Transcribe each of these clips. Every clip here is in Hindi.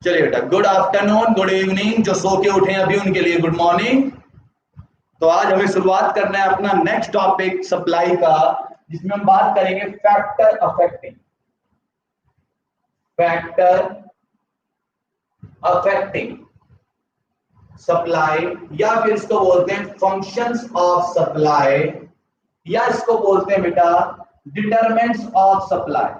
चलिए बेटा, गुड आफ्टरनून, गुड इवनिंग, जो सो के उठे अभी उनके लिए गुड मॉर्निंग। तो आज हमें शुरुआत करना है अपना नेक्स्ट टॉपिक सप्लाई का, जिसमें हम बात करेंगे फैक्टर अफेक्टिंग सप्लाई, या फिर इसको बोलते हैं फंक्शंस ऑफ सप्लाई, या इसको बोलते हैं बेटा determinants of supply.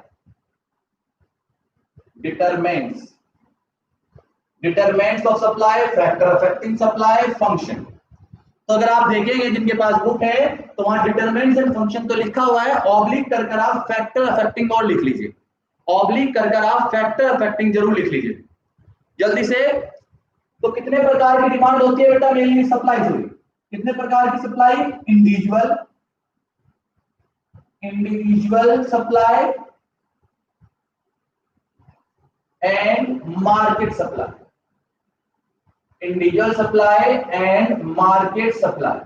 Determinants of supply, factor affecting supply, function. तो अगर आप देखेंगे जिनके पास बुक है तो वहां डिटरमिनेंट्स एंड फंक्शन तो लिखा हुआ है, ऑब्लिक कर आप फैक्टर अफेक्टिंग और लिख लीजिए, ऑब्लिक कर आप फैक्टर अफेक्टिंग जरूर लिख लीजिए जल्दी से। तो कितने प्रकार की डिमांड होती है बेटा मेनली सप्लाई से? कितने प्रकार की supply? Individual supply and market supply. Individual supply and market supply,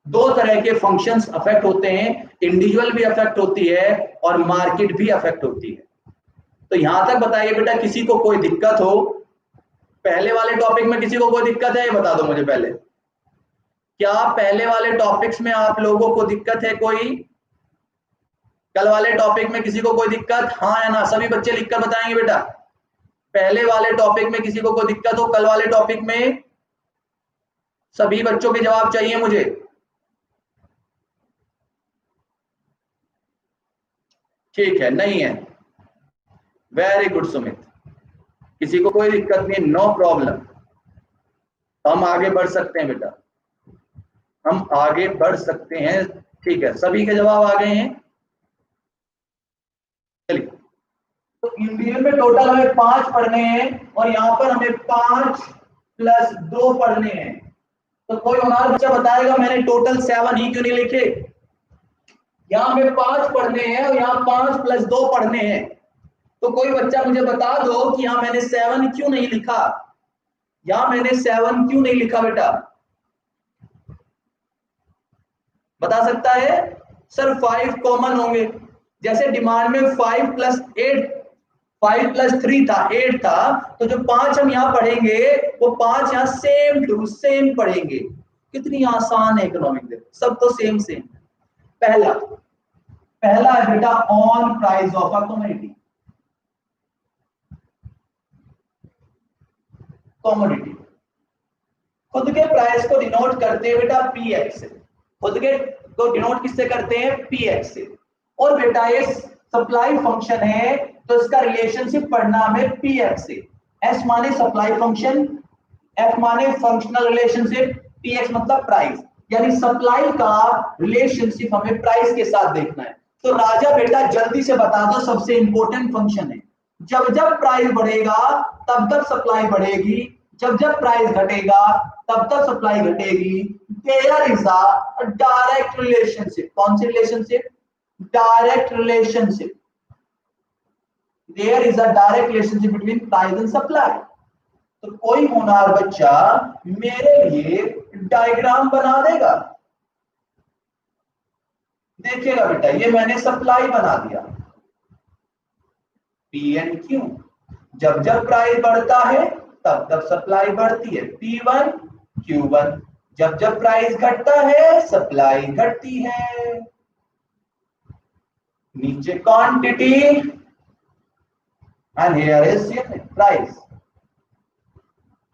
दो तरह के फंक्शंस अफेक्ट होते हैं, इंडिविजुअल भी अफेक्ट होती है और मार्केट भी अफेक्ट होती है। तो यहां तक बताइए बेटा, किसी को कोई दिक्कत हो? पहले वाले टॉपिक में किसी को कोई दिक्कत है? ये बता दो मुझे पहले, क्या पहले वाले टॉपिक्स में आप लोगों को दिक्कत है कोई? कल वाले टॉपिक में किसी को कोई दिक्कत? हाँ या ना? सभी बच्चे लिखकर बताएंगे बेटा। पहले वाले टॉपिक में किसी को कोई दिक्कत हो? कल वाले टॉपिक में सभी बच्चों के जवाब चाहिए मुझे। ठीक है, नहीं है, वेरी गुड सुमित, किसी को कोई दिक्कत नहीं, नो प्रॉब्लम। हम आगे बढ़ सकते हैं बेटा, हम आगे बढ़ सकते हैं। ठीक है, सभी के जवाब आ गए हैं। चलिए, तो इंडियन में टोटल हमें 5 पढ़ने हैं और यहां पर हमें 5 + 2 पढ़ने हैं। तो कोई हमारा बच्चा बताएगा मैंने टोटल 7 ही क्यों नहीं लिखे? यहां हमें 5 पढ़ने हैं और यहाँ 5 + 2 पढ़ने हैं। तो कोई बच्चा मुझे बता दो कि यहां मैंने 7 क्यों नहीं लिखा? यहां मैंने 7 क्यों नहीं लिखा बेटा? बता सकता है? सर 5 कॉमन होंगे, जैसे डिमांड में 5 + 8, 5 + 3 था, 8 था, तो जो 5 हम यहाँ पढ़ेंगे वो 5 यहाँ सेम टू सेम पढ़ेंगे। कितनी आसान है इकोनॉमिक, देखो सब तो सेम सेम। पहला है बेटा on price of a commodity. खुद के प्राइस को डिनोट करते हैं बेटा पीएक्स से, खुद के को डिनोट किससे करते हैं? पीएक्स से। और बेटा ये सप्लाई फंक्शन है तो इसका रिलेशनशिप पढ़ना हमें पीएक्स से। एस माने सप्लाई फंक्शन, एफ माने फंक्शनल रिलेशनशिप, पीएक्स मतलब प्राइस, यानी सप्लाई का रिलेशनशिप हमें प्राइस के साथ देखना है। तो राजा बेटा जल्दी से बता दो, सबसे इंपॉर्टेंट फंक्शन है। जब जब प्राइस बढ़ेगा तब तब सप्लाई बढ़ेगी, जब जब प्राइस घटेगा तब तब सप्लाई घटेगी। There is a direct relationship. कौन सी relationship? Direct relationship. There is a direct relationship between price and supply. तो कोई होनहार बच्चा मेरे लिए डायग्राम बना देगा? देखिएगा बेटा, ये मैंने सप्लाई बना दिया, पी एंड क्यू। जब जब प्राइस बढ़ता है तब तब सप्लाई बढ़ती है, P1 Q1। जब जब प्राइस घटता है सप्लाई घटती है। नीचे quantity and here is price.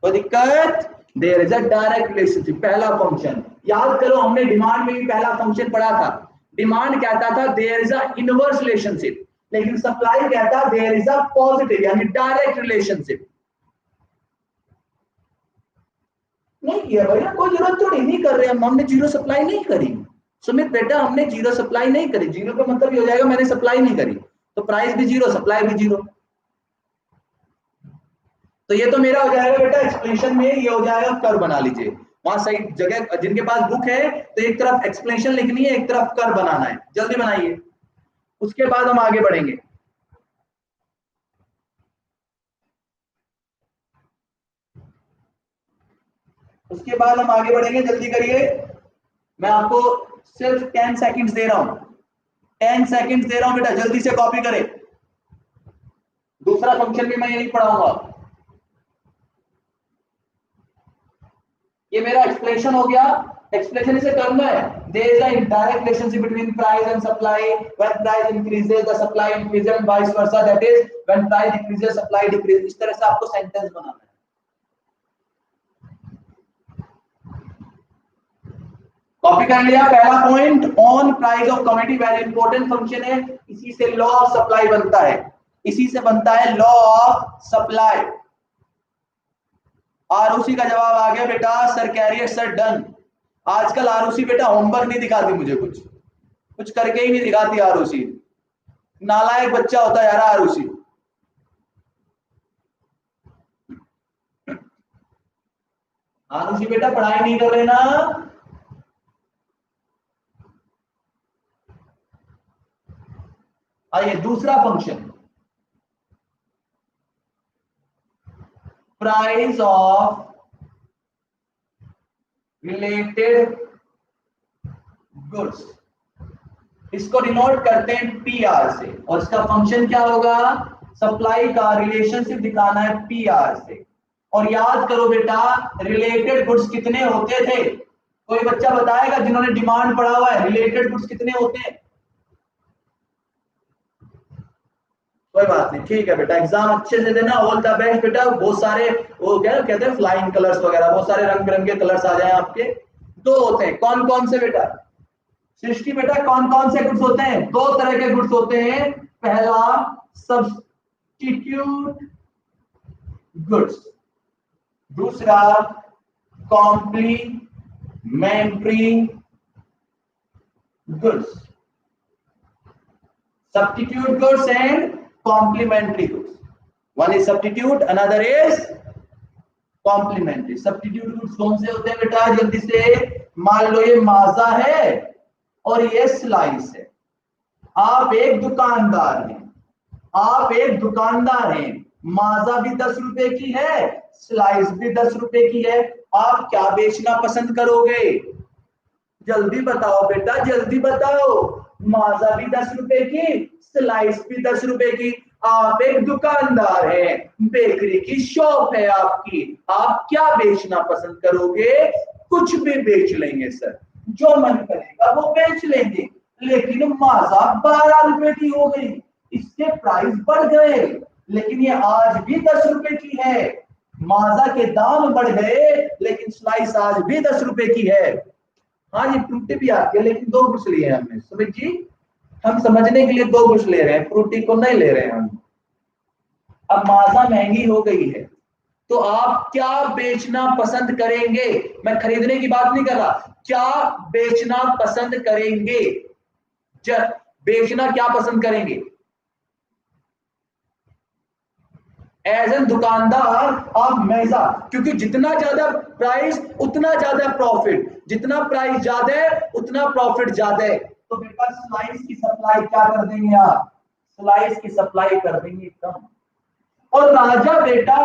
कोई दिक्कत? There is a direct relationship. पहला फंक्शन याद करो, हमने डिमांड में भी पहला फंक्शन पढ़ा था। डिमांड कहता था there is a inverse relationship, लेकिन सप्लाई कहता है देयर इज अ पॉजिटिव यानी डायरेक्ट रिलेशनशिप। नहीं किया भैया, कोई जरूरत थोड़ी नहीं कर रहे हमने जीरो सप्लाई नहीं करी। सुमित बेटा हमने जीरो सप्लाई नहीं करी, जीरो का मतलब ये हो जाएगा मैंने सप्लाई नहीं करी, तो प्राइस भी जीरो सप्लाई भी जीरो। तो ये तो मेरा हो जाएगा बेटा एक्सप्लेनेशन में, ये हो जाएगा कर बना लीजिए वहां सही जगह। जिनके पास बुक है तो एक तरफ एक्सप्लेनेशन लिखनी है, एक तरफ कर बनाना है, जल्दी बनाइए, उसके बाद हम आगे बढ़ेंगे। उसके बाद हम आगे बढ़ेंगे, जल्दी करिए। मैं आपको सिर्फ 10 सेकंड्स दे रहा हूं, 10 सेकंड्स दे रहा हूं बेटा, जल्दी से कॉपी करें। दूसरा फंक्शन भी मैं यही पढ़ाऊंगा। ये मेरा एक्सप्लेनेशन हो गया। एक्सप्लेनेशन इसे करना है। There is a indirect relationship between price and supply. When price increases the supply increases and vice versa, that is when price decreases supply decreases. इस तरह से आपको सेंटेंस बनाना है। कॉपी कर लिया। पहला point on price of commodity very important function है। इसी से लॉ ऑफ सप्लाई बनता है। इसी से बनता है लॉ ऑफ सप्लाई। आरओसी का जवाब आ गया बेटा। सर कैरियर सर डन। आजकल आरओसी बेटा होमवर्क नहीं दिखाती मुझे, कुछ करके ही नहीं दिखाती आरओसी। नालायक बच्चा होता है यार आरओसी। आरओसी बेटा पढ़ाई नहीं कर रहे ना। आइए दूसरा function, price of related goods. इसको डिनोट करते हैं पीआर से, और इसका फंक्शन क्या होगा? सप्लाई का रिलेशनशिप दिखाना है पीआर से। और याद करो बेटा, रिलेटेड गुड्स कितने होते थे? कोई बच्चा बताएगा जिन्होंने डिमांड पढ़ा हुआ है, रिलेटेड गुड्स कितने होते हैं? कोई बात नहीं, ठीक है बेटा, एग्जाम अच्छे से देना। ऑल द बेस्ट बेटा। बहुत सारे वो क्या कहते हैं फ्लाइंग कलर्स वगैरह, बहुत सारे रंग बिरंगे कलर्स आ जाए आपके। दो होते हैं, कौन कौन से बेटा? सृष्टि बेटा, कौन कौन से गुड्स होते हैं? दो तरह के गुड्स होते हैं। पहला सब्स्टिट्यूट गुड्स, दूसरा complementary goods. Substitute goods and complementary goods. One is substitute, another is complementary. Substitute goods कौन से होते हैं बेटा? जल्दी से। मान लो ये माजा है और ये स्लाइस है। आप एक दुकानदार हैं, माजा भी 10 रुपए की है, स्लाइस भी 10 रुपए की है। आप क्या बेचना पसंद करोगे? जल्दी बताओ बेटा, जल्दी बताओ। माजा भी 10 रुपए की, स्लाइस भी 10 रुपए की। आप एक दुकानदार हैं, बेकरी की शॉप है आपकी। आप क्या बेचना पसंद करोगे? कुछ भी बेच लेंगे सर, जो मन करेगा वो बेच लेंगे। लेकिन माजा 12 रुपए की हो गई, इसके प्राइस बढ़ गए, लेकिन ये आज भी 10 रुपए की है। माजा के दाम बढ़ गए, लेकिन स्लाइस आज भी 10 रुपए की है। हाँ जी, फ्रूटी भी आती है, लेकिन 2 बुश लिए हैं हमने। सुमित जी, हम समझने के लिए 2 बुश ले रहे हैं, फ्रूटी को नहीं ले रहे हैं हम। अब माजा महंगी हो गई है, तो आप क्या बेचना पसंद करेंगे? मैं खरीदने की बात नहीं कर रहा, क्या बेचना पसंद करेंगे? बेचना क्या पसंद करेंगे? एज एन दुकानदार आप मैजा, क्योंकि जितना ज्यादा प्राइस उतना ज्यादा प्रॉफिट, जितना प्राइस ज्यादा है उतना प्रॉफिट ज्यादा है। तो बेटा स्लाइस की सप्लाई क्या कर देंगे आप? स्लाइस की सप्लाई कर देंगे कम। और राजा बेटा,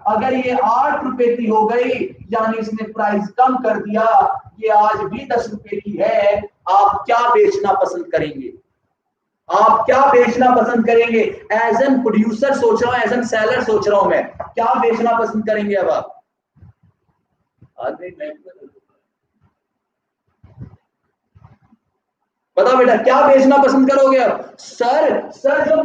अगर ये 8 रुपए की हो गई, यानी इसने प्राइस कम कर दिया, ये आज भी 10 रुपए की है, आप क्या बेचना पसंद करेंगे? आप क्या बेचना पसंद करेंगे? एज एन प्रोड्यूसर सोच रहा हूं, एज एन सेलर सोच रहा हूं मैं, क्या बेचना पसंद करेंगे? अब आप बताओ बेटा, क्या बेचना पसंद करोगे? अब सर जो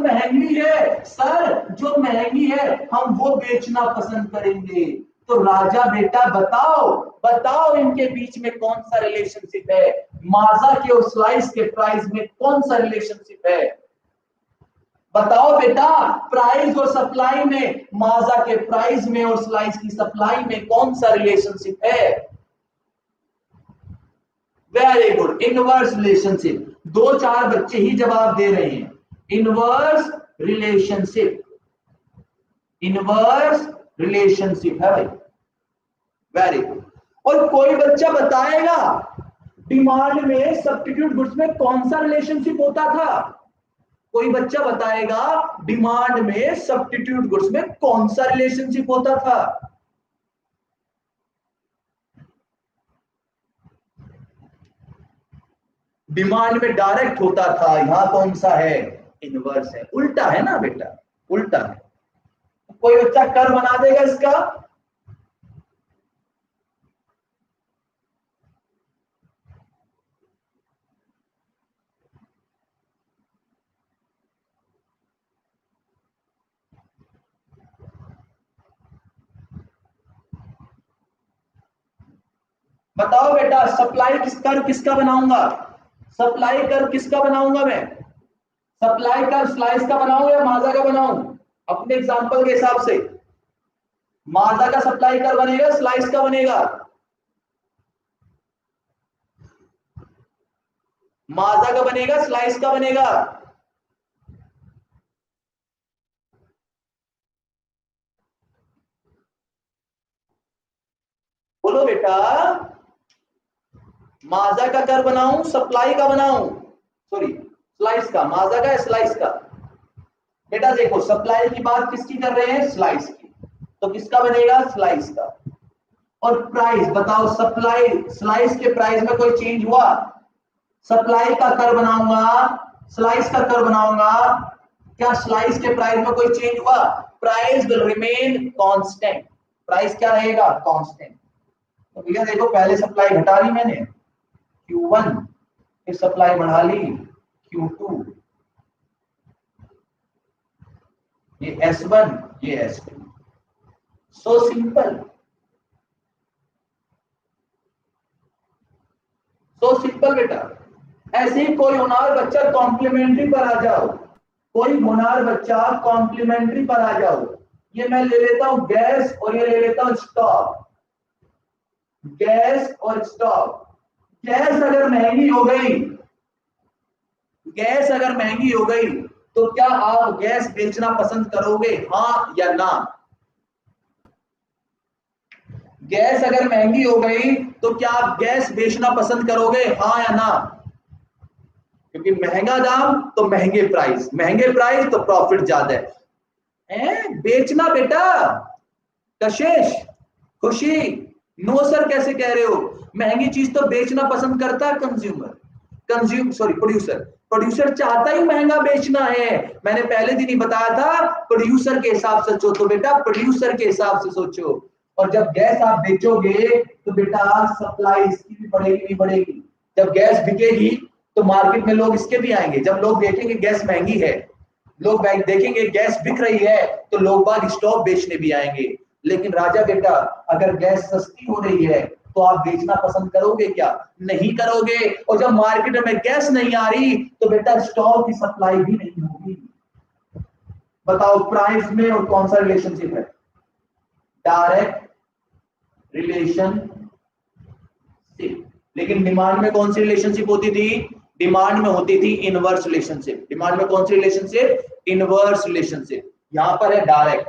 महंगी है, हम वो बेचना पसंद करेंगे। तो राजा बेटा बताओ इनके बीच में कौन सा रिलेशनशिप है? माजा के और स्लाइस के प्राइस में कौन सा रिलेशनशिप है? बताओ बेटा, प्राइस और सप्लाई में, माजा के प्राइस में और स्लाइस की सप्लाई में कौन सा रिलेशनशिप है? Very good, inverse relationship. 2-4 बच्चे ही जवाब दे रहे हैं। इनवर्स रिलेशनशिप है भाई, वेरी गुड। और कोई बच्चा बताएगा डिमांड में सब्स्टिट्यूट गुड्स में कौन सा रिलेशनशिप होता था? कोई बच्चा बताएगा डिमांड में सब्स्टिट्यूट गुड्स में कौन सा रिलेशनशिप होता था? डिमांड में डायरेक्ट होता था, यहां कौन सा है? इनवर्स है, उल्टा है ना बेटा, उल्टा है। कोई बच्चा कर बना देगा इसका? बताओ बेटा, सप्लाई किसका बनाऊंगा? सप्लाई कर्व किसका बनाऊंगा मैं? सप्लाई कर्व स्लाइस का बनाऊं या माजा का बनाऊं? अपने एग्जांपल के हिसाब से माजा का सप्लाई कर्व बनेगा, स्लाइस का बनेगा? माजा का बनेगा, स्लाइस का बनेगा? बोलो बेटा, माजा का कर्व बनाऊं, सप्लाई का बनाऊं, सॉरी स्लाइस का? माजा का या स्लाइस का? बेटा देखो, सप्लाई की बात किसकी कर रहे हैं? स्लाइस की। तो किसका बनेगा? स्लाइस का। और प्राइस बताओ, सप्लाई स्लाइस के प्राइस में कोई चेंज हुआ? सप्लाई का कर्व बनाऊंगा, स्लाइस का कर्व बनाऊंगा, क्या स्लाइस के प्राइस में कोई चेंज हुआ? Price will remain constant. Price क्या रहेगा? कांस्टेंट। तो भैया देखो, पहले सप्लाई घटा ली मैंने Q1, फिर सप्लाई बढ़ा ली Q2, ये S1, ये S2। So simple, so simple बेटा। ऐसे ही कोई होनहार बच्चा कॉम्प्लीमेंट्री पर आ जाओ, कोई होनहार बच्चा कॉम्प्लीमेंट्री पर आ जाओ। ये मैं ले लेता हूं गैस और ये ले लेता हूं स्टॉव। गैस और स्टॉव। गैस अगर महंगी हो गई, गैस अगर महंगी हो गई तो क्या आप गैस बेचना पसंद करोगे? हाँ या ना? गैस अगर महंगी हो गई तो क्या आप गैस बेचना पसंद करोगे? हाँ या ना? क्योंकि महंगा दाम तो महंगे प्राइस, महंगे प्राइस तो प्रॉफिट ज्यादा है। बेचना बेटा, कशिश, खुशी। नो सर कैसे कह रहे हो? महंगी चीज तो बेचना पसंद करता है कंज्यूमर, प्रोड्यूसर। प्रोड्यूसर चाहता ही महंगा बेचना है। मैंने पहले दिन ही बताया था, प्रोड्यूसर के हिसाब से सोचो बेटा, प्रोड्यूसर के हिसाब से सोचो। और जब गैस आप बेचोगे तो बेटा सप्लाई इसकी भी बढ़ेगी, नहीं बढ़ेगी? जब गैस बिकेगी तो मार्केट में लोग इसके भी आएंगे। जब लोग देखेंगे गैस महंगी है, लोग देखेंगे गैस बिक रही है, तो लोग बाग स्टॉक बेचने भी आएंगे। लेकिन राजा बेटा, अगर गैस सस्ती हो रही है तो आप बेचना पसंद करोगे क्या? नहीं करोगे। और जब मार्केट में गैस नहीं आ रही तो बेटा स्टॉक की सप्लाई भी नहीं होगी। बताओ, प्राइस में और कौन सा रिलेशनशिप है? Direct relationship. लेकिन डिमांड में कौन सी रिलेशनशिप होती थी? डिमांड में होती थी इनवर्स रिलेशनशिप। डिमांड में कौन सी रिलेशनशिप? Inverse relationship. यहां पर है डायरेक्ट।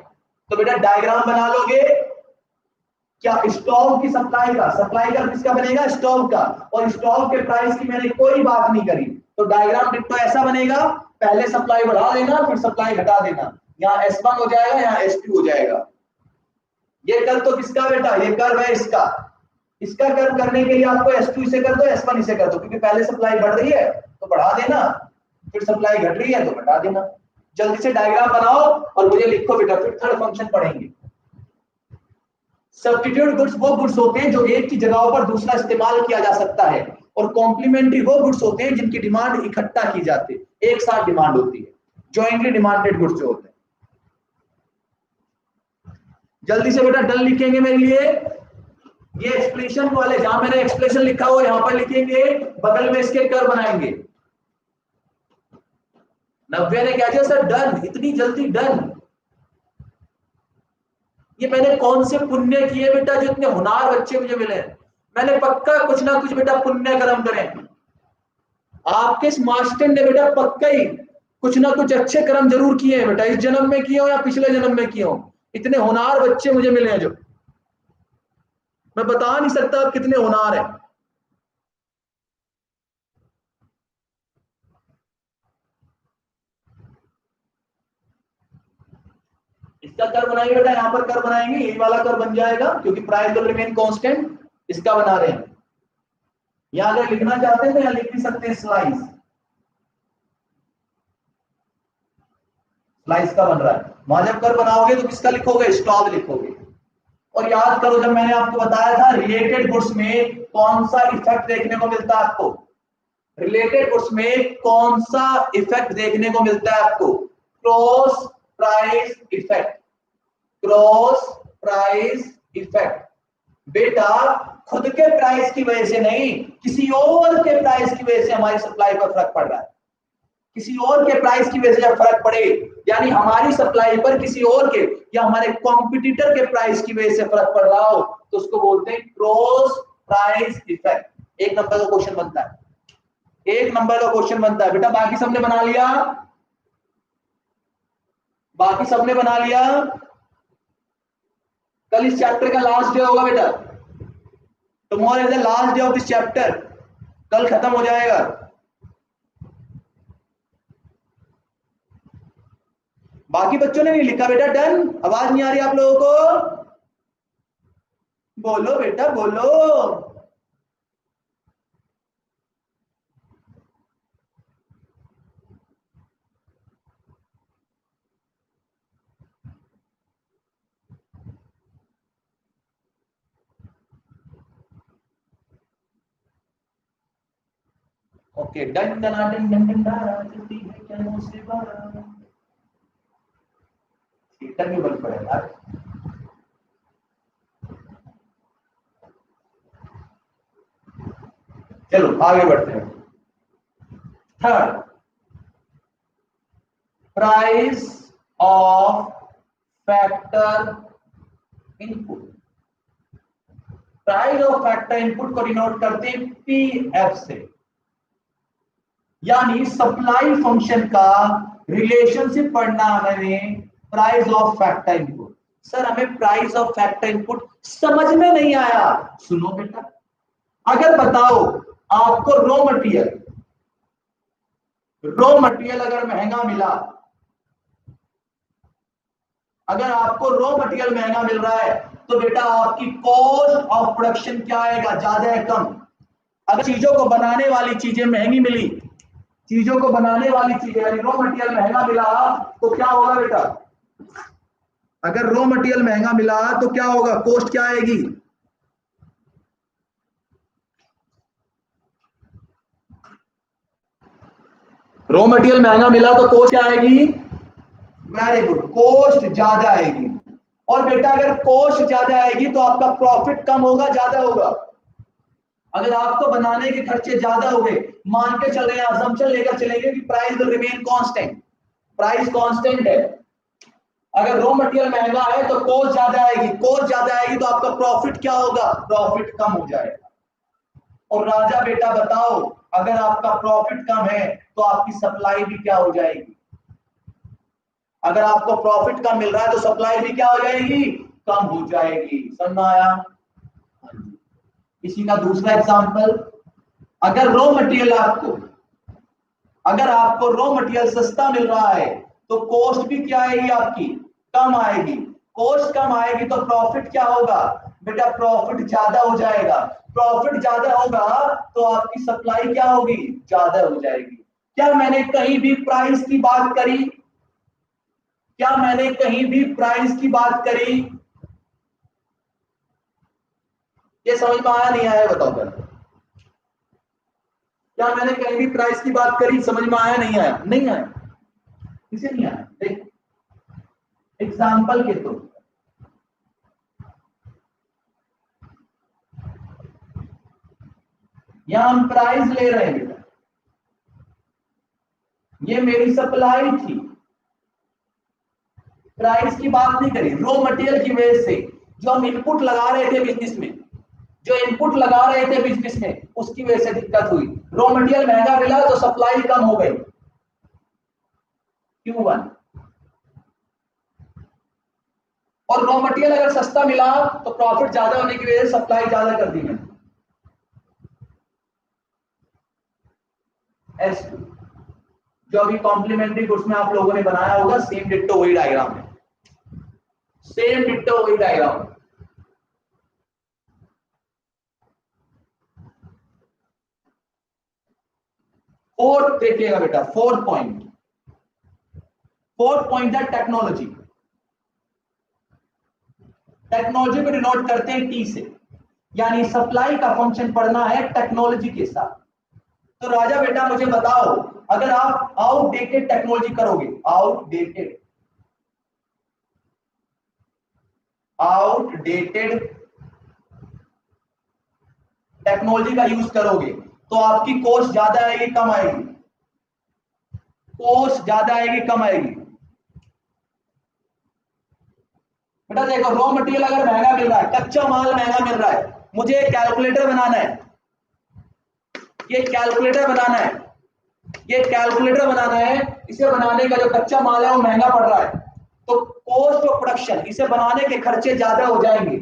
तो बेटा डायग्राम बना लोगे क्या? स्टॉक की सप्लाई का, सप्लाई का किसका बनेगा? स्टॉक का। और स्टॉक के प्राइस की मैंने कोई बात नहीं करी, तो डायग्राम डिट्टो ऐसा बनेगा, पहले सप्लाई बढ़ा देना, फिर सप्लाई घटा देना। यहाँ S1 हो जाएगा, यहाँ S2 हो जाएगा। ये कर्व तो किसका बेटा? ये कर्व है इसका। इसका कर्व करने के लिए आपको S2 इसे कर दो, S1 इसे कर दो, क्योंकि पहले सप्लाई बढ़ रही है तो बढ़ा देना, फिर सप्लाई घट रही है तो घटा देना। जल्दी से डायग्राम बनाओ और मुझे लिखो बेटा, फिर थर्ड फंक्शन पढ़ेंगे। सब्स्टिट्यूट गुड्स वो गुड्स होते हैं जो एक की जगह पर दूसरा इस्तेमाल किया जा सकता है, और कॉम्प्लीमेंट्री वो गुड्स होते हैं जिनकी डिमांड इकट्ठा की जाती है, एक साथ डिमांड होती है, जॉइंटली डिमांडेड गुड्स जो होते हैं। जल्दी से बेटा डन लिखेंगे मेरे लिए। ये एक्सप्रेशन वाले, जहां मैंने एक्सप्रेशन लिखा हुआ यहां पर लिखेंगे, बगल में इसके कर बनाएंगे। नव्या ने क्या किया सर? डन, इतनी जल्दी डन। ये मैंने कौन से पुण्य किए बेटा जो इतने होनहार बच्चे मुझे मिले? मैंने पक्का कुछ ना कुछ बेटा पुण्य कर्म करें। आपके इस मास्टर ने बेटा पक्का ही कुछ ना कुछ अच्छे कर्म जरूर किए हैं बेटा, इस जन्म में किए हो या पिछले जन्म में किए हो। इतने होनहार बच्चे मुझे मिले हैं जो मैं बता नहीं सकता आप कितने होनहार हैं। इसका कर बनाएंगे बेटा, यहां पर कर बनाएंगे, यही वाला कर बन जाएगा क्योंकि प्राइस विल रिमेन कांस्टेंट। इसका बना रहे हैं। यहां अगर लिखना चाहते हैं तो यहां लिख भी सकते हैं स्लाइस। स्लाइस का बन रहा है। वहां जब कर बनाओगे तो किसका लिखोगे? स्टॉप लिखोगे। और याद करो, जब मैंने आपको बताया था रिलेटेड गुड्स में कौन सा इफेक्ट देखने को मिलता है आपको? रिलेटेड गुड्स में कौन सा इफेक्ट देखने को मिलता है आपको? Cross price effect. Cross price effect. बेटा खुद के प्राइस की वजह से नहीं, किसी और के प्राइस की वजह से हमारी सप्लाई पर फर्क पड़ रहा है। किसी और के प्राइस की वजह से जब फर्क पड़े, यानी हमारी सप्लाई पर किसी और के या हमारे कॉम्पिटिटर के प्राइस की वजह से फर्क पड़ रहा हो, तो उसको बोलते हैं क्रॉस प्राइस इफेक्ट। एक नंबर का क्वेश्चन बनता है, एक नंबर का क्वेश्चन बनता है बेटा। बाकी सबने बना लिया, बाकी सबने बना लिया। कल इस चैप्टर का लास्ट डे होगा बेटा, tomorrow is the last day of this chapter, कल खत्म हो जाएगा। बाकी बच्चों ने नहीं लिखा बेटा, डन? आवाज नहीं आ रही आप लोगों को? बोलो बेटा बोलो। ओके, डन डना डन डन डन डारा चलती है क्या से बारा। थिएटर भी बंद पड़ेगा यार। चलो आगे बढ़ते हैं। Third, price of factor input. Price of factor input को डिनोट करते हैं पीएफ से, यानी सप्लाई फंक्शन का रिलेशनशिप पढ़ना हमें price of factor input. Sir हमें प्राइस ऑफ फैक्टर इनपुट समझ में नहीं आया। सुनो बेटा, अगर बताओ आपको रॉ मटेरियल अगर महंगा मिला, अगर आपको रॉ मटेरियल महंगा मिल रहा है तो बेटा आपकी कॉस्ट ऑफ प्रोडक्शन क्या आएगा, ज्यादा है कम? अगर चीजों को बनाने वाली चीजें महंगी मिली, चीजों को बनाने वाली चीजें यानी रॉ मटेरियल महंगा मिला, तो क्या होगा बेटा? अगर रॉ मटेरियल महंगा मिला तो क्या होगा, कॉस्ट क्या आएगी? रॉ मटेरियल महंगा मिला तो कॉस्ट क्या आएगी? वेरी गुड, कॉस्ट ज्यादा आएगी। और बेटा अगर कॉस्ट ज्यादा आएगी तो आपका प्रॉफिट कम होगा ज्यादा होगा? अगर आपको बनाने के खर्चे ज्यादा हो गए, मान के चल रहे हैं, असम्पशन लेकर चलेंगे कि price will remain constant, price constant है। अगर रॉ मटेरियल महंगा है तो कॉस्ट ज्यादा आएगी, कॉस्ट ज्यादा आएगी तो आपका प्रॉफिट क्या होगा? प्रॉफिट कम हो जाएगा। और राजा बेटा बताओ, अगर आपका प्रॉफिट कम है तो आपकी सप्लाई भी क्या हो जाएगी? अगर आपको प्रॉफिट कम मिल रहा है तो सप्लाई भी क्या हो जाएगी? कम हो जाएगी। समझ में आया? इसी का दूसरा एग्जांपल, अगर आपको रॉ मटेरियल सस्ता मिल रहा है तो कॉस्ट भी क्या आएगी आपकी? कम आएगी। कॉस्ट कम आएगी तो प्रॉफिट क्या होगा? बेटा प्रॉफिट ज्यादा हो जाएगा। प्रॉफिट ज्यादा होगा तो आपकी सप्लाई क्या होगी? ज्यादा हो जाएगी। क्या मैंने कहीं भी प्राइस की बात करी? क्या मैंने कहीं भी प्राइस की बात करी? ये समझ में आया नहीं आया बताओ पहले। क्या मैंने कहीं भी प्राइस की बात करी? समझ में आया नहीं आया? नहीं आया, किसे नहीं आया? देख एग्जाम्पल के तो यहां हम प्राइस ले रहे हैं बेटा, ये मेरी सप्लाई थी, प्राइस की बात नहीं करी। रॉ मटेरियल की वजह से जो हम इनपुट लगा रहे थे बिजनेस में, जो इनपुट लगा रहे थे बिजनेस में, उसकी वजह से दिक्कत हुई। रॉ मटेरियल महंगा मिला तो सप्लाई कम हो गई, Q1। और रॉ मटेरियल अगर सस्ता मिला तो प्रॉफिट ज्यादा होने की वजह से सप्लाई ज्यादा कर दी मैंने, S2। जो अभी कॉम्प्लीमेंट्री गुड्स में आप लोगों ने बनाया होगा, सेम डिट्टो वही डायग्राम है, सेम डिट्टो वही डायग्राम। फोर्थ देखिएगा बेटा, फोर्थ पॉइंट है टेक्नोलॉजी। टेक्नोलॉजी को डिनोट करते हैं टी से, यानी सप्लाई का फंक्शन पढ़ना है टेक्नोलॉजी के साथ। तो राजा बेटा मुझे बताओ, अगर आप आउटडेटेड टेक्नोलॉजी करोगे, आउटडेटेड टेक्नोलॉजी का यूज करोगे तो आपकी कॉस्ट ज्यादा आएगी कम आएगी? कॉस्ट ज्यादा आएगी कम आएगी? बेटा देखो, रॉ मटेरियल अगर महंगा मिल रहा है, कच्चा माल महंगा मिल रहा है, मुझे कैलकुलेटर बनाना है, ये कैलकुलेटर बनाना है, ये कैलकुलेटर बनाना है, इसे बनाने का जो कच्चा माल है वो महंगा पड़ रहा है, तो कॉस्ट ऑफ प्रोडक्शन, इसे बनाने के खर्चे ज्यादा हो जाएंगे।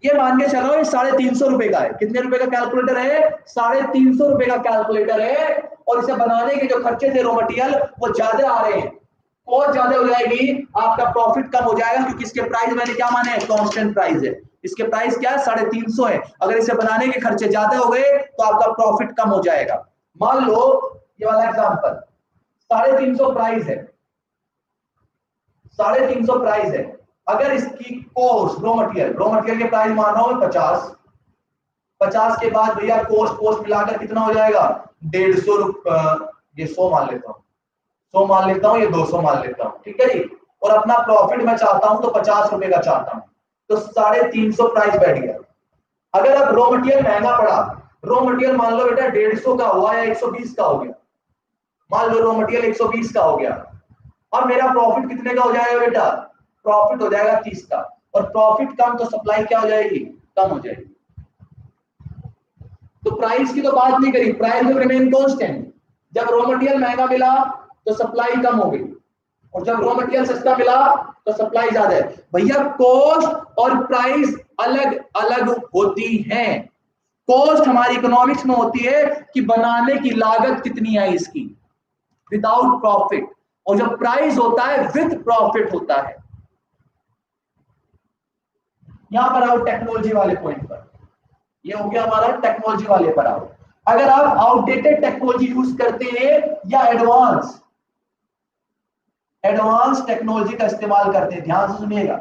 ये मान के चलो ये 350 रुपए का है। कितने रुपए का कैलकुलेटर है? 350 रुपए का कैलकुलेटर है, और इसे बनाने के जो खर्चे थे रॉ मटेरियल वो ज्यादा आ रहे हैं, कॉस्ट ज्यादा हो जाएगी, आपका प्रॉफिट कम हो जाएगा, क्योंकि इसके प्राइस मैंने क्या माने हैं? कांस्टेंट प्राइस है, इसके प्राइस क्या है? 350 है। अगर इसे बनाने के खर्चे ज्यादा हो गए तो आपका प्रॉफिट कम हो जाएगा। मान लो ये वाला एग्जांपल, 350 प्राइस है, 350 प्राइस है, अगर इसकी कॉस्ट रॉ मटेरियल के प्राइस मान रहा हूं 50 के बाद भैया कॉस्ट मिलाकर कितना हो जाएगा? 150 रुपये, ये 100 मान लेता हूं, 100 मान लेता हूं, ये 200 मान लेता हूं, ठीक है जी। और अपना प्रॉफिट मैं चाहता हूं तो 50 रुपए का चाहता हूं, तो 350 प्राइस बैठ गया। अगर अब रॉ मटेरियल महंगा पड़ा, रॉ मटेरियल मान लो बेटा 150 का हुआ या 120 का हो गया, मान लो रॉ मटेरियल 120 का हो गया, अब मेरा प्रॉफिट कितने का हो जाएगा बेटा? प्रॉफिट हो जाएगा 30 का, और प्रॉफिट कम तो सप्लाई क्या हो जाएगी? कम हो जाएगी। तो प्राइस की तो बात नहीं करी, प्राइस विल रिमेन कांस्टेंट। जब रॉ मटेरियल महंगा मिला तो सप्लाई कम हो गई, और जब रॉ मटेरियल सस्ता मिला तो सप्लाई ज्यादा है। भैया कॉस्ट और प्राइस अलग अलग होती है। कॉस्ट हमारी इकोनॉमिक्स में होती है कि बनाने की लागत कितनी है इसकी, विदाउट प्रॉफिट, और जो प्राइस होता है विद प्रॉफिट होता है। यहां पर आओ टेक्नोलॉजी वाले पॉइंट पर, ये हो गया हमारा टेक्नोलॉजी वाले पर आओ। अगर आप आउटडेटेड टेक्नोलॉजी यूज करते हैं या एडवांस टेक्नोलॉजी का इस्तेमाल करते हैं, ध्यान से सुनिएगा।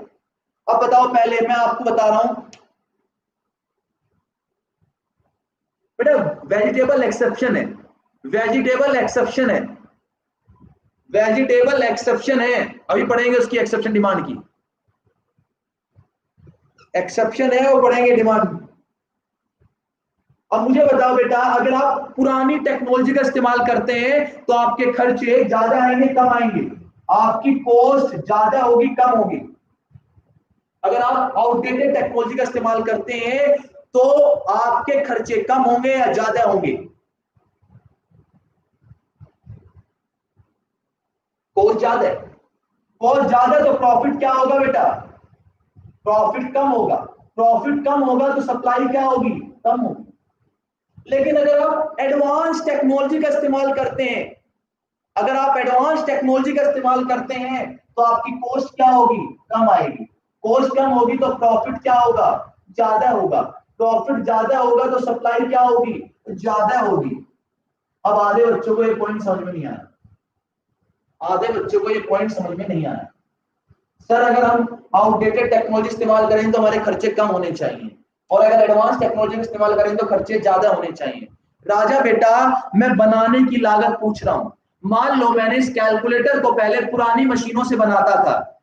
अब बताओ, पहले मैं आपको बता रहा हूं बेटा, वेजिटेबल एक्सेप्शन है, वेजिटेबल एक्सेप्शन है, वेजिटेबल एक्सेप्शन है, अभी पढ़ेंगे उसकी एक्सेप्शन डिमांड की, एक्सेप्शन है वो पढ़ेंगे डिमांड। अब मुझे बताओ बेटा, अगर आप पुरानी टेक्नोलॉजी का इस्तेमाल करते हैं तो आपके खर्चे ज्यादा आएंगे कम आएंगे? आपकी कॉस्ट ज्यादा होगी कम होगी? अगर आप आउटडेटेड टेक्नोलॉजी का इस्तेमाल करते हैं तो आपके खर्चे कम होंगे या ज्यादा होंगे? कॉस्ट ज्यादा है, कॉस्ट ज्यादा तो प्रॉफिट क्या होगा बेटा? प्रॉफिट कम होगा, प्रॉफिट कम होगा तो सप्लाई क्या होगी? कम होगी। लेकिन अगर आप एडवांस टेक्नोलॉजी का इस्तेमाल करते हैं, अगर आप एडवांस टेक्नोलॉजी का इस्तेमाल करते हैं तो आपकी कॉस्ट क्या होगी? कम आएगी। कॉस्ट कम होगी तो प्रॉफिट क्या होगा? ज्यादा होगा। प्रॉफिट ज्यादा होगा तो सप्लाई क्या होगी? ज्यादा होगी। अब आधे बच्चों को ये पॉइंट समझ में नहीं आया, आधे बच्चों को ये पॉइंट समझ में नहीं आया। सर अगर हम आउटडेटेड टेक्नोलॉजी इस्तेमाल करें तो हमारे खर्चे कम होने चाहिए, और अगर एडवांस टेक्नोलॉजी का इस्तेमाल करें तो खर्चे ज्यादा होने चाहिए। राजा बेटा, मैं बनाने की लागत पूछ रहा हूं। मान लो मैंने इस कैलकुलेटर को पहले पुरानी मशीनों से बनाता था,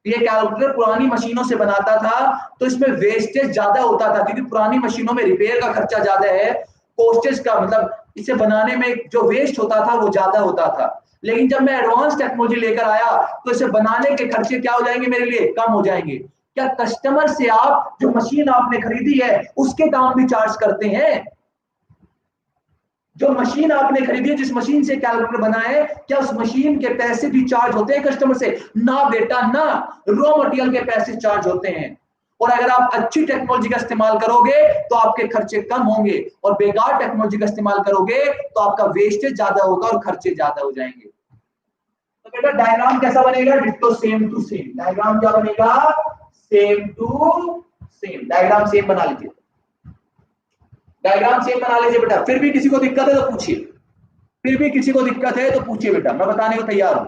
ये कैलकुलेटर पुरानी मशीनों से बनाता था तो इसमें वेस्टेज ज्यादा होता था, क्योंकि पुरानी मशीनों में रिपेयर का खर्चा ज्यादा है, कॉस्टेज का मतलब इसे बनाने में जो वेस्ट होता था वो ज्यादा होता था। लेकिन जब मैं एडवांस टेक्नोलॉजी लेकर आया तो इसे बनाने के खर्चे क्या हो जाएंगे मेरे लिए? कम हो जाएंगे। क्या कस्टमर से आप जो मशीन आपने खरीदी है उसके दाम भी चार्ज करते हैं? जो मशीन आपने खरीदी है, जिस मशीन से कैलकुलेटर बना है, क्या उस मशीन के पैसे भी चार्ज होते हैं कस्टमर से? ना बेटा ना, रॉ मटेरियल के पैसे चार्ज होते हैं। और अगर आप अच्छी टेक्नोलॉजी का इस्तेमाल करोगे तो आपके खर्चे कम होंगे, और बेकार टेक्नोलॉजी का इस्तेमाल करोगे तो आपका वेस्टेज ज्यादा होगा और खर्चे ज्यादा हो जाएंगे। तो बेटा डायग्राम कैसा बनेगा? Ditto same to same. Diagram क्या बनेगा? Same to same. Diagram same बना लीजिए, डायग्राम सेम बना लीजिए बेटा। फिर भी किसी को दिक्कत है तो पूछिए, फिर भी किसी को दिक्कत है तो पूछिए बेटा, मैं बताने को तैयार हूं।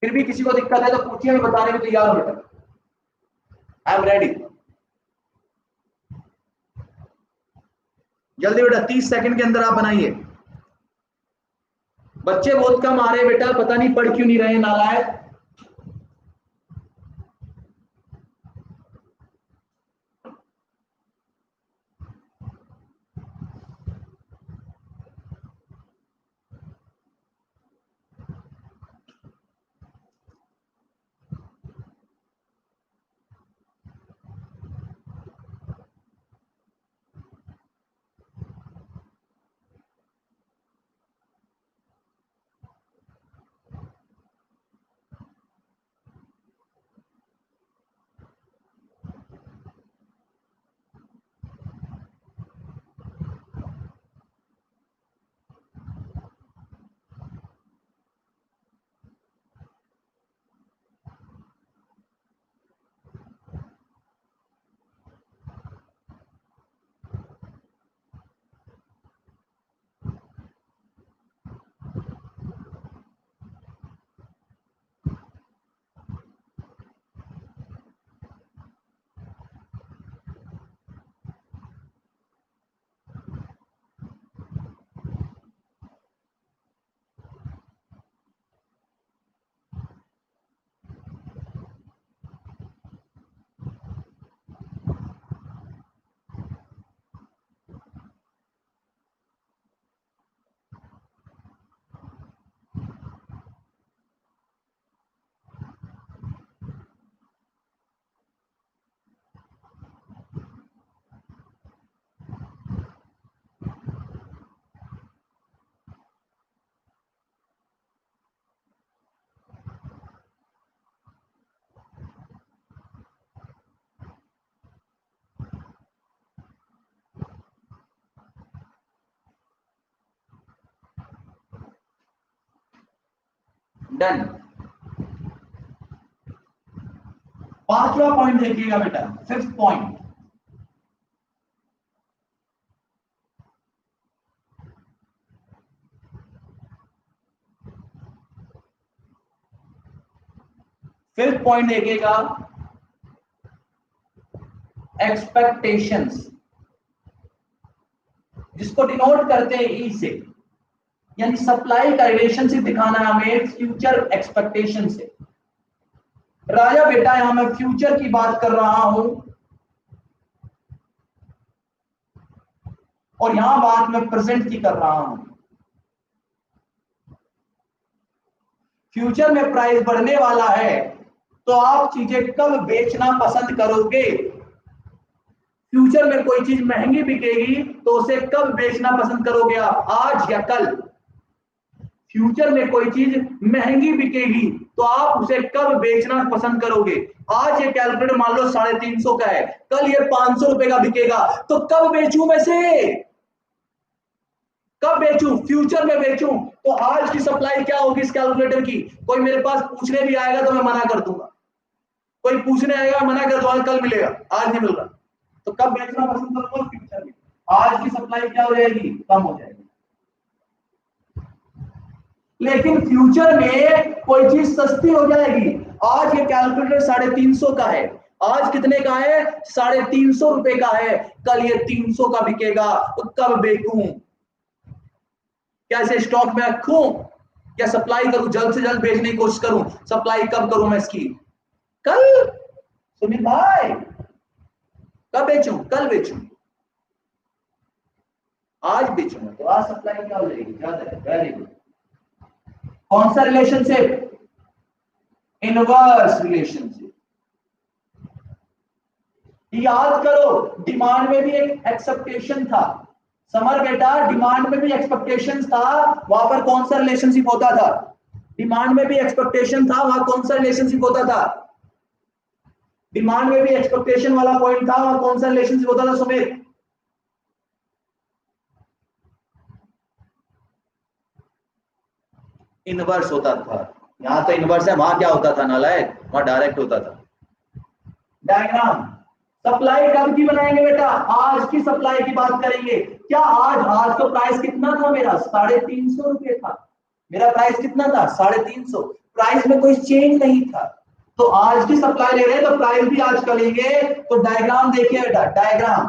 फिर भी किसी को दिक्कत है तो पूछिए, मैं बताने को तैयार हूं बेटा। I am ready. जल्दी बेटा, 30 सेकंड के अंदर आप बनाइए। बच्चे बहुत कम आ रहे हैं बेटा, पता नहीं पढ़ क्यों नहीं रहे नालायक। डन। पांचवा पॉइंट देखिएगा बेटा, फिफ्थ पॉइंट, फिफ्थ पॉइंट देखिएगा, एक्सपेक्टेशंस, जिसको डिनोट करते हैं ई से, यानी सप्लाई का रिलेशनशिप दिखाना है हमें फ्यूचर एक्सपेक्टेशन से। राजा बेटा यहां मैं फ्यूचर की बात कर रहा हूं और यहां बात मैं प्रेजेंट की कर रहा हूं। फ्यूचर में प्राइस बढ़ने वाला है तो आप चीजें कब बेचना पसंद करोगे? फ्यूचर में कोई चीज महंगी बिकेगी तो उसे कब बेचना पसंद करोगे आप, आज या कल? फ्यूचर में कोई चीज महंगी बिकेगी तो आप उसे कब बेचना पसंद करोगे? आज ये कैलकुलेटर मान लो 350 का है, कल ये 500 रुपए का बिकेगा, तो कब बेचूं मैं से? कब बेचूं? फ्यूचर में बेचूं। तो आज की सप्लाई क्या होगी इस कैलकुलेटर की? कोई मेरे पास पूछने भी आएगा तो मैं मना कर दूंगा, कोई पूछने आएगा मना कर दूंगा, कल मिलेगा, आज नहीं मिल रहा। तो कब बेचना पसंद करूंगा? फ्यूचर में। आज की सप्लाई क्या हो जाएगी? कम हो जाएगी। लेकिन फ्यूचर में कोई चीज सस्ती हो जाएगी। आज ये कैलकुलेटर 350 का है, आज कितने का है? 350 रुपए का है, कल ये 300 का बिकेगा, तो कब बेचूं? क्या इसे स्टॉक में रखूं या सप्लाई करूं, जल्द से जल्द बेचने की कोशिश करूं? सप्लाई कब करूं मैं इसकी? कल। सुमित भाई कब बेचूं? कल बेचूं, आज बेचूंगा तो आज सप्लाई क्या हो जाएगी? ज्यादा है। Very good. कौन सा रिलेशनशिप? Inverse relationship. याद करो, डिमांड में भी एक एक्सपेक्टेशन था। समर बेटा, डिमांड में भी एक्सपेक्टेशन था, वहां पर कौन सा रिलेशनशिप होता था? डिमांड में भी एक्सपेक्टेशन था, वहां कौन सा रिलेशनशिप होता था? डिमांड में भी एक्सपेक्टेशन वाला पॉइंट था, वहां कौन सा रिलेशनशिप होता था सुमित? इनवर्स होता था। यहां तो इनवर्स है, वहां क्या होता था नालायक? वहां डायरेक्ट होता था। डायग्राम, सप्लाई कब की बनाएंगे बेटा? आज की सप्लाई की बात करेंगे। क्या आज तो प्राइस कितना था मेरा? 350 रुपए था। मेरा प्राइस कितना था? 350। प्राइस में कोई चेंज नहीं था। तो आज की सप्लाई ले रहे हैं तो प्राइस भी आज का लेंगे। तो डायग्राम देखिए बेटा, डायग्राम,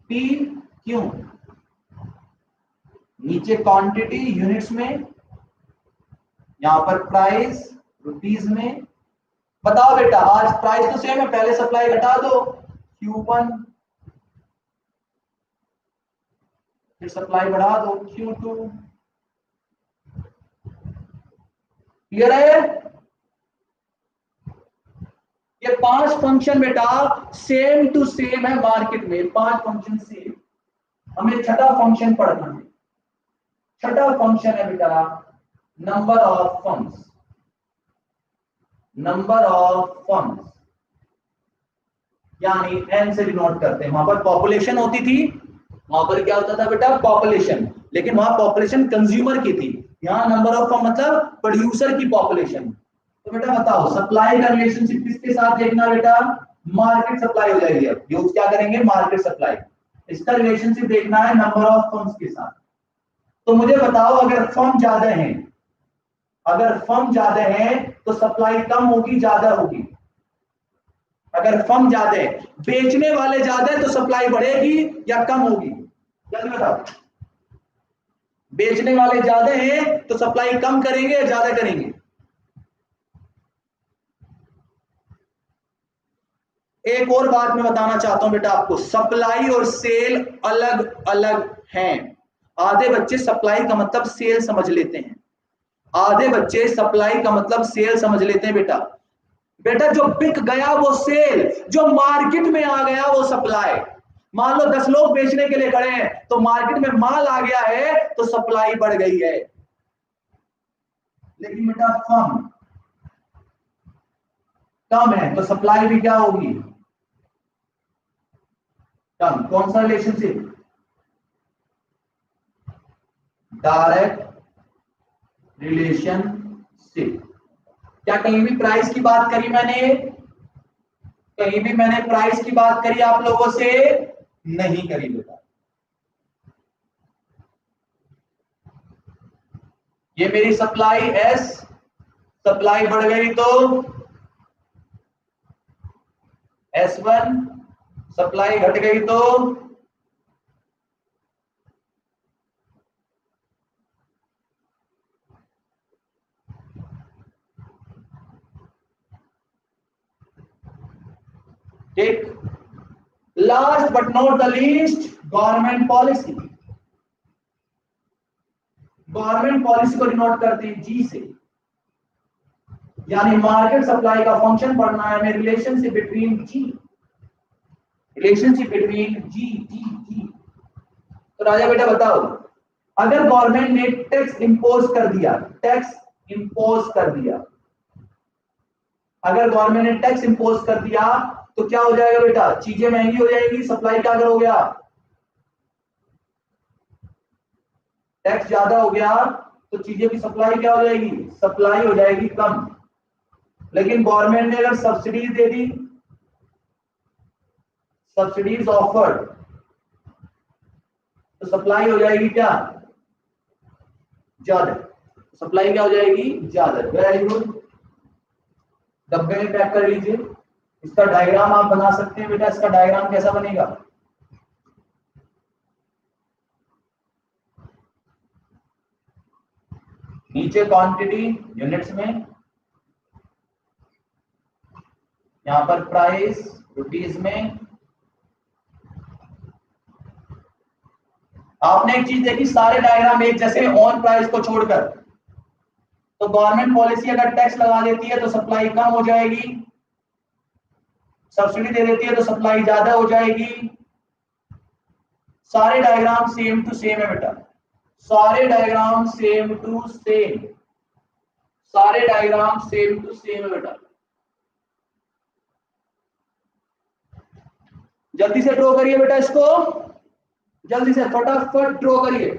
पी क्यू, नीचे क्वांटिटी यूनिट्स में, यहां पर प्राइस रुपीस में। बताओ बेटा, आज प्राइस तो सेम है, पहले सप्लाई घटा दो, Q1, फिर सप्लाई बढ़ा दो, Q2। क्लियर है? ये 5 फंक्शन बेटा सेम टू सेम है मार्केट में, 5 फंक्शन सेम। हमें छठा फंक्शन पढ़ना है। छठा फंक्शन है बेटा number of funds. Number of funds यानी एन से डिनोट करते हैं। वहां पर पॉपुलेशन होती थी, वहां पर क्या होता था बेटा? पॉपुलेशन, लेकिन वहां पॉपुलेशन कंज्यूमर की थी, यहाँ नंबर ऑफ फंड मतलब प्रोड्यूसर की पॉपुलेशन। तो बेटा बताओ, सप्लाई का रिलेशनशिप किसके साथ देखना बेटा? मार्केट सप्लाई हो जाएगी। अब यूज क्या करेंगे? Market supply. इसका रिलेशनशिप देखना है नंबर ऑफ फंड्स के साथ। तो मुझे बताओ, अगर फर्म ज्यादा है, अगर फर्म ज्यादा है तो सप्लाई कम होगी ज्यादा होगी? अगर फर्म ज्यादा है, बेचने वाले ज्यादा है तो सप्लाई बढ़ेगी या कम होगी? जल्दी बताओ। बेचने वाले ज्यादा हैं तो सप्लाई कम करेंगे या ज्यादा करेंगे? एक और बात मैं बताना चाहता हूं बेटा आपको, सप्लाई और सेल अलग अलग हैं। आधे बच्चे सप्लाई का मतलब सेल समझ लेते हैं, आधे बच्चे सप्लाई का मतलब सेल समझ लेते हैं बेटा। बेटा जो बिक गया वो सेल, जो मार्केट में आ गया वो सप्लाई। मान लो 10 लोग बेचने के लिए खड़े हैं तो मार्केट में माल आ गया है तो सप्लाई बढ़ गई है। लेकिन बेटा फर्म कम है तो सप्लाई भी क्या होगी? कम। कौन सा रिलेशनशिप? Direct relationship. क्या कहीं भी प्राइस की बात करी मैंने? कहीं भी मैंने प्राइस की बात करी आप लोगों से? नहीं करी बेटा। ये मेरी सप्लाई एस, सप्लाई बढ़ गई तो S1, सप्लाई घट गई तो ठीक। Last but not the least, government policy. Government policy को डिनोट करते हैं जी से, यानी मार्केट सप्लाई का फंक्शन पढ़ना है हमें। रिलेशनशिप बिटवीन जी, रिलेशनशिप बिटवीन जी जी जी। तो राजा बेटा बताओ, अगर गवर्नमेंट ने टैक्स इंपोज कर दिया, टैक्स इंपोज कर दिया, अगर गवर्नमेंट ने टैक्स इंपोज कर दिया तो क्या हो जाएगा बेटा? चीजें महंगी हो जाएंगी। सप्लाई क्या अगर हो गया, टैक्स ज्यादा हो गया तो चीजें की सप्लाई क्या हो जाएगी? सप्लाई हो जाएगी कम। लेकिन गवर्नमेंट ने अगर सब्सिडीज दे दी, सब्सिडीज ऑफर्ड, तो सप्लाई हो जाएगी क्या? ज्यादा। सप्लाई क्या हो जाएगी? ज्यादा। वेरी गुड, डब्बे में पैक कर लीजिए। इसका डायग्राम आप बना सकते हैं बेटा। इसका डायग्राम कैसा बनेगा? नीचे क्वांटिटी यूनिट्स में, यहां पर प्राइस रुपीज में। आपने एक चीज देखी, सारे डायग्राम एक जैसे ऑन प्राइस को छोड़कर। तो गवर्नमेंट पॉलिसी अगर टैक्स लगा देती है तो सप्लाई कम हो जाएगी, सब्सिडी दे देती है तो सप्लाई ज्यादा हो जाएगी। सारे डायग्राम सेम टू सेम है बेटा, सारे डायग्राम सेम टू सेम, सारे डायग्राम सेम टू सेम है बेटा। जल्दी से ड्रॉ करिए बेटा इसको, जल्दी से फटाफट ड्रॉ करिए,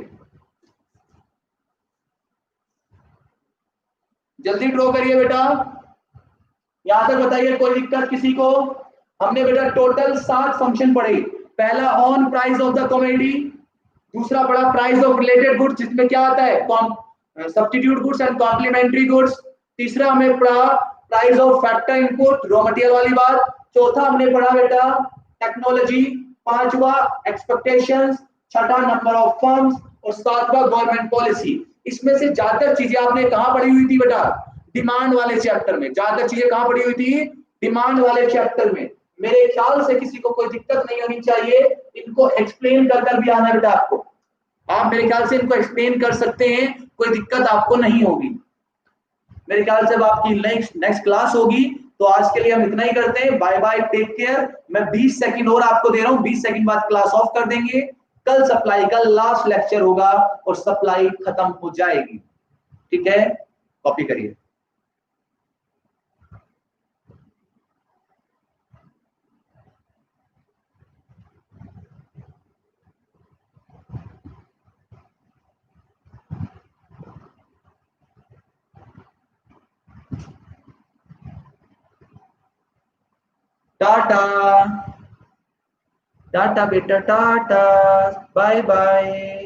जल्दी ड्रॉ करिए बेटा। यहां तक बताइए कोई दिक्कत किसी को? हमने बेटा टोटल 7 फंक्शन पढ़े। पहला on price of the commodity, दूसरा पढ़ा प्राइस ऑफ रिलेटेड गुड्स जिसमें क्या आता है? Substitute goods and complementary goods. तीसरा हमने पढ़ा price of factor input, raw material वाली बात। चौथा हमने पढ़ा बेटा टेक्नोलॉजी। पांचवा एक्सपेक्टेशंस। छठा नंबर ऑफ फर्म्स। और सातवां गवर्नमेंट पॉलिसी। इसमें से ज्यादातर चीजें आपने कहां पढ़ी हुई थी बेटा? डिमांड वाले चैप्टर में। ज्यादातर चीजें कहां पढ़ी हुई थी? डिमांड वाले चैप्टर में। मेरे ख्याल से किसी को कोई दिक्कत नहीं होनी चाहिए। इनको एक्सप्लेन कर भी आना बेटा आपको। आप मेरे ख्याल से इनको एक्सप्लेन कर सकते हैं, कोई दिक्कत आपको नहीं होगी। मेरे ख्याल से अब आपकी नेक्स्ट क्लास होगी। तो आज के लिए हम इतना ही करते हैं। Bye bye, take care. मैं 20 सेकंड और आपको दे रहा हूं, 20 सेकंड बाद क्लास ऑफ कर देंगे। कल सप्लाई का लास्ट लेक्चर होगा और सप्लाई खत्म हो जाएगी। ठीक है, कॉपी करिए। टाटा टाटा बेटा, टाटा, बाय बाय।